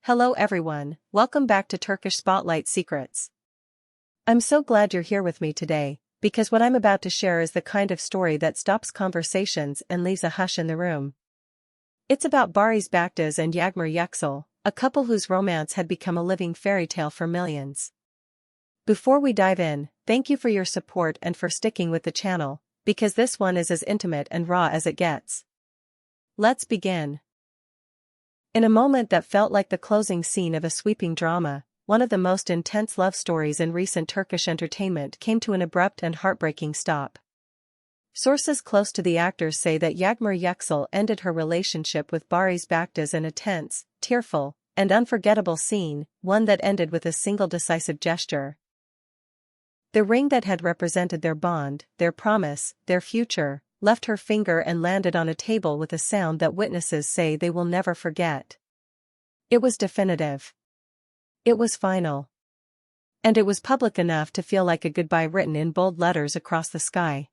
Hello everyone, welcome back to Turkish Spotlight Secrets. I'm so glad you're here with me today, because what I'm about to share is the kind of story that stops conversations and leaves a hush in the room. It's about Barış Baktaş and Yağmur Yüksel, a couple whose romance had become a living fairy tale for millions. Before we dive in, thank you for your support and for sticking with the channel, because this one is as intimate and raw as it gets. Let's begin. In a moment that felt like the closing scene of a sweeping drama, one of the most intense love stories in recent Turkish entertainment came to an abrupt and heartbreaking stop. Sources close to the actors say that Yağmur Yüksel ended her relationship with Barış Baktaş in a tense, tearful, and unforgettable scene, one that ended with a single decisive gesture. The ring that had represented their bond, their promise, their future, left her finger and landed on a table with a sound that witnesses say they will never forget. It was definitive. It was final. And it was public enough to feel like a goodbye written in bold letters across the sky.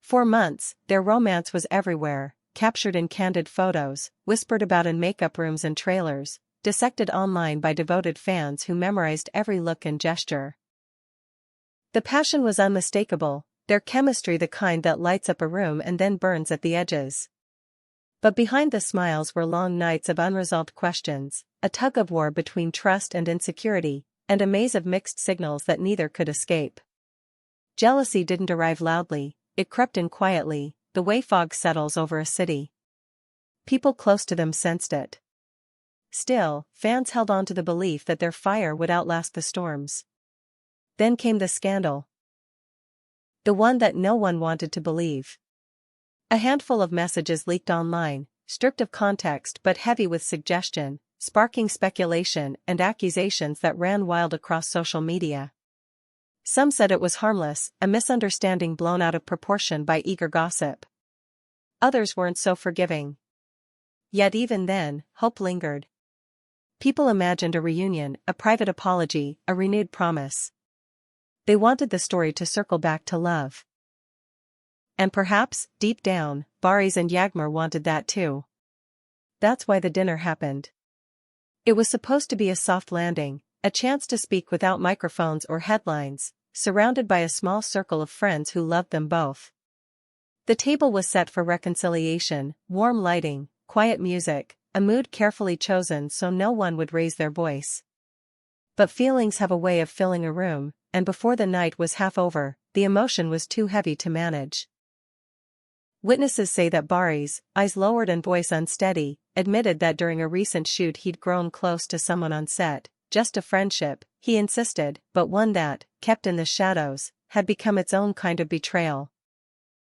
For months, their romance was everywhere, captured in candid photos, whispered about in makeup rooms and trailers, dissected online by devoted fans who memorized every look and gesture. The passion was unmistakable, their chemistry the kind that lights up a room and then burns at the edges. But behind the smiles were long nights of unresolved questions, a tug-of-war between trust and insecurity, and a maze of mixed signals that neither could escape. Jealousy didn't arrive loudly, it crept in quietly, the way fog settles over a city. People close to them sensed it. Still, fans held on to the belief that their fire would outlast the storms. Then came the scandal. The one that no one wanted to believe. A handful of messages leaked online, stripped of context but heavy with suggestion, sparking speculation and accusations that ran wild across social media. Some said it was harmless, a misunderstanding blown out of proportion by eager gossip. Others weren't so forgiving. Yet even then, hope lingered. People imagined a reunion, a private apology, a renewed promise. They wanted the story to circle back to love. And perhaps, deep down, Barış and Yağmur wanted that too. That's why the dinner happened. It was supposed to be a soft landing, a chance to speak without microphones or headlines, surrounded by a small circle of friends who loved them both. The table was set for reconciliation, warm lighting, quiet music, a mood carefully chosen so no one would raise their voice. But feelings have a way of filling a room, and before the night was half over, the emotion was too heavy to manage. Witnesses say that Barış, eyes lowered and voice unsteady, admitted that during a recent shoot he'd grown close to someone on set, just a friendship, he insisted, but one that, kept in the shadows, had become its own kind of betrayal.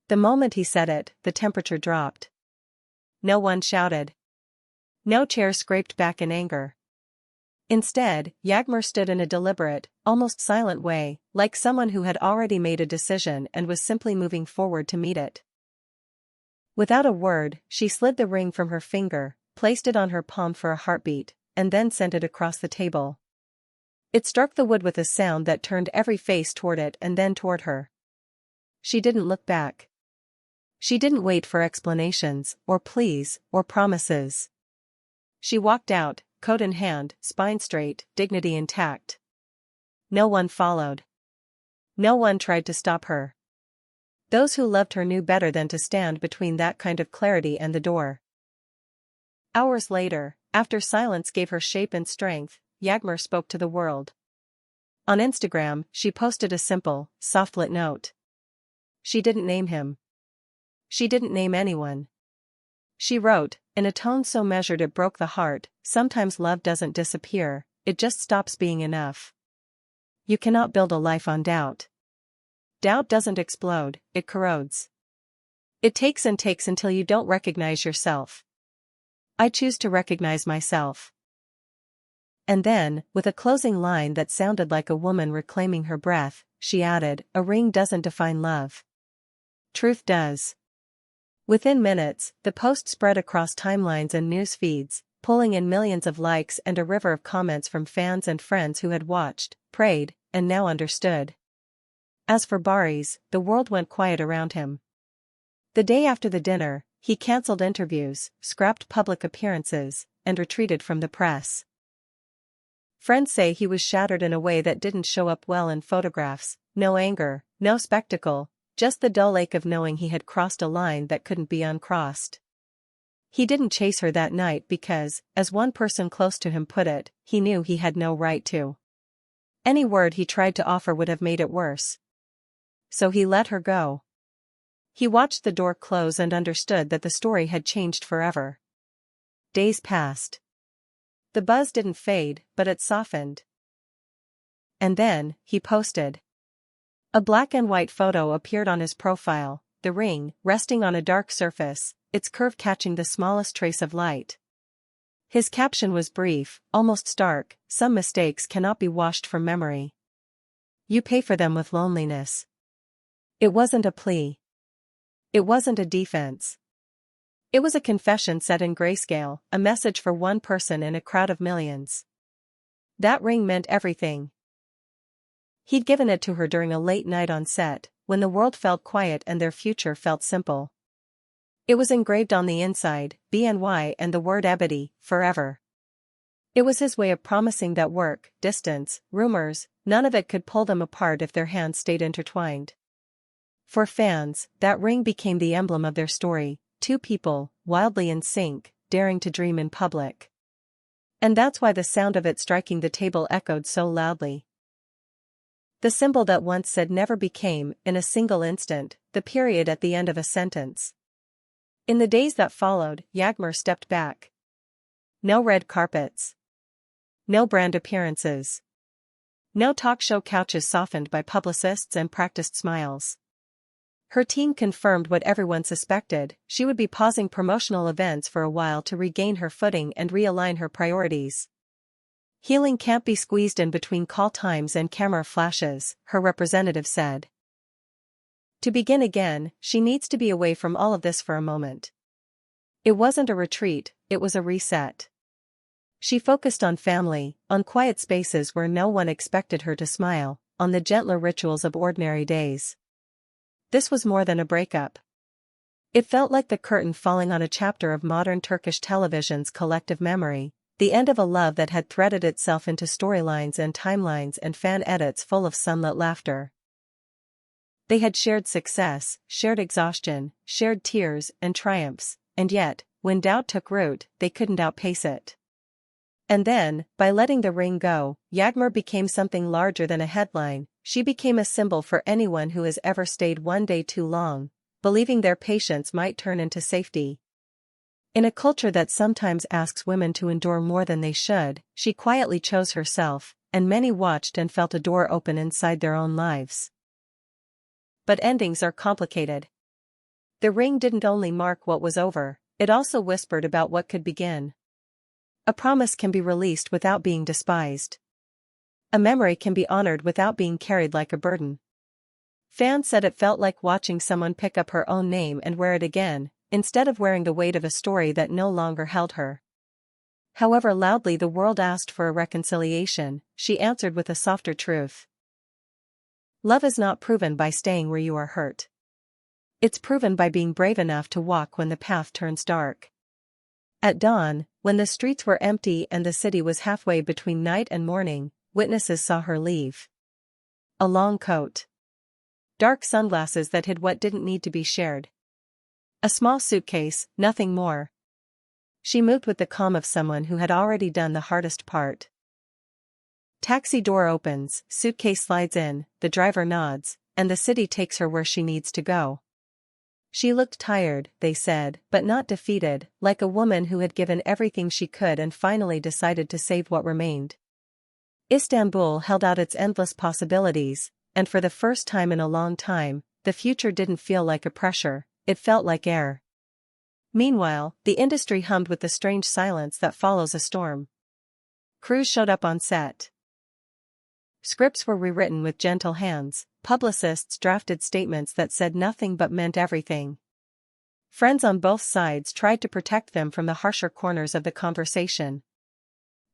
The moment he said it, the temperature dropped. No one shouted. No chair scraped back in anger. Instead, Yağmur stood in a deliberate, almost silent way, like someone who had already made a decision and was simply moving forward to meet it. Without a word, she slid the ring from her finger, placed it on her palm for a heartbeat, and then sent it across the table. It struck the wood with a sound that turned every face toward it and then toward her. She didn't look back. She didn't wait for explanations, or pleas, or promises. She walked out, coat in hand, spine straight, dignity intact. No one followed. No one tried to stop her. Those who loved her knew better than to stand between that kind of clarity and the door. Hours later, after silence gave her shape and strength, Yağmur spoke to the world. On Instagram, she posted a simple, soft-lit note. She didn't name him. She didn't name anyone. She wrote, in a tone so measured it broke the heart, "Sometimes love doesn't disappear, it just stops being enough. You cannot build a life on doubt. Doubt doesn't explode, it corrodes. It takes and takes until you don't recognize yourself. I choose to recognize myself." And then, with a closing line that sounded like a woman reclaiming her breath, she added, "A ring doesn't define love. Truth does." Within minutes, the post spread across timelines and news feeds, pulling in millions of likes and a river of comments from fans and friends who had watched, prayed, and now understood. As for Barış, the world went quiet around him. The day after the dinner, he cancelled interviews, scrapped public appearances, and retreated from the press. Friends say he was shattered in a way that didn't show up well in photographs, no anger, no spectacle, just the dull ache of knowing he had crossed a line that couldn't be uncrossed. He didn't chase her that night because, as one person close to him put it, he knew he had no right to. Any word he tried to offer would have made it worse. So he let her go. He watched the door close and understood that the story had changed forever. Days passed. The buzz didn't fade, but it softened. And then, he posted. A black and white photo appeared on his profile, the ring, resting on a dark surface, its curve catching the smallest trace of light. His caption was brief, almost stark: "Some mistakes cannot be washed from memory. You pay for them with loneliness." It wasn't a plea. It wasn't a defense. It was a confession set in grayscale, a message for one person in a crowd of millions. That ring meant everything. He'd given it to her during a late night on set, when the world felt quiet and their future felt simple. It was engraved on the inside, BNY, and the word ebony, forever. It was his way of promising that work, distance, rumors, none of it could pull them apart if their hands stayed intertwined. For fans, that ring became the emblem of their story, two people, wildly in sync, daring to dream in public. And that's why the sound of it striking the table echoed so loudly. The symbol that once said never became, in a single instant, the period at the end of a sentence. In the days that followed, Yagmer stepped back. No red carpets. No brand appearances. No talk show couches softened by publicists and practiced smiles. Her team confirmed what everyone suspected: she would be pausing promotional events for a while to regain her footing and realign her priorities. Healing can't be squeezed in between call times and camera flashes, her representative said. To begin again, she needs to be away from all of this for a moment. It wasn't a retreat, it was a reset. She focused on family, on quiet spaces where no one expected her to smile, on the gentler rituals of ordinary days. This was more than a breakup. It felt like the curtain falling on a chapter of modern Turkish television's collective memory, the end of a love that had threaded itself into storylines and timelines and fan edits full of sunlit laughter. They had shared success, shared exhaustion, shared tears and triumphs, and yet, when doubt took root, they couldn't outpace it. And then, by letting the ring go, Yagmer became something larger than a headline. She became a symbol for anyone who has ever stayed one day too long, believing their patience might turn into safety. In a culture that sometimes asks women to endure more than they should, she quietly chose herself, and many watched and felt a door open inside their own lives. But endings are complicated. The ring didn't only mark what was over, it also whispered about what could begin. A promise can be released without being despised. A memory can be honored without being carried like a burden. Fans said it felt like watching someone pick up her own name and wear it again, instead of wearing the weight of a story that no longer held her. However loudly the world asked for a reconciliation, she answered with a softer truth. Love is not proven by staying where you are hurt. It's proven by being brave enough to walk when the path turns dark. At dawn, when the streets were empty and the city was halfway between night and morning, witnesses saw her leave. A long coat. Dark sunglasses that hid what didn't need to be shared. A small suitcase, nothing more. She moved with the calm of someone who had already done the hardest part. Taxi door opens, suitcase slides in, the driver nods, and the city takes her where she needs to go. She looked tired, they said, but not defeated, like a woman who had given everything she could and finally decided to save what remained. Istanbul held out its endless possibilities, and for the first time in a long time, the future didn't feel like a pressure, it felt like air. Meanwhile, the industry hummed with the strange silence that follows a storm. Crews showed up on set. Scripts were rewritten with gentle hands, publicists drafted statements that said nothing but meant everything. Friends on both sides tried to protect them from the harsher corners of the conversation.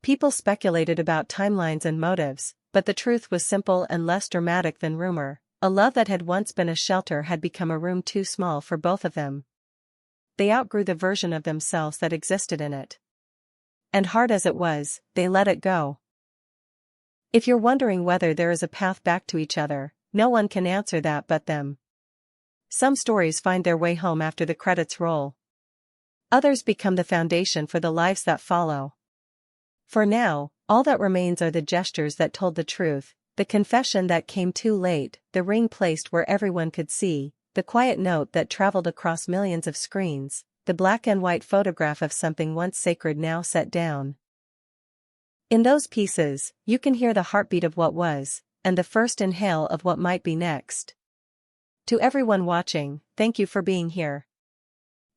People speculated about timelines and motives, but the truth was simple and less dramatic than rumor. A love that had once been a shelter had become a room too small for both of them. They outgrew the version of themselves that existed in it. And hard as it was, they let it go. If you're wondering whether there is a path back to each other, no one can answer that but them. Some stories find their way home after the credits roll. Others become the foundation for the lives that follow. For now, all that remains are the gestures that told the truth, the confession that came too late, the ring placed where everyone could see, the quiet note that traveled across millions of screens, the black and white photograph of something once sacred now set down. In those pieces, you can hear the heartbeat of what was, and the first inhale of what might be next. To everyone watching, thank you for being here.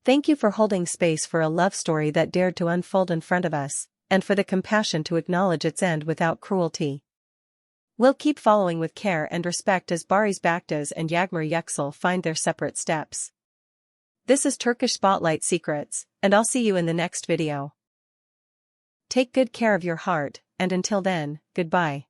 Thank you for holding space for a love story that dared to unfold in front of us, and for the compassion to acknowledge its end without cruelty. We'll keep following with care and respect as Barış Baktaş and Yagmur Yüksel find their separate steps. This is Turkish Spotlight Secrets, and I'll see you in the next video. Take good care of your heart, and until then, goodbye.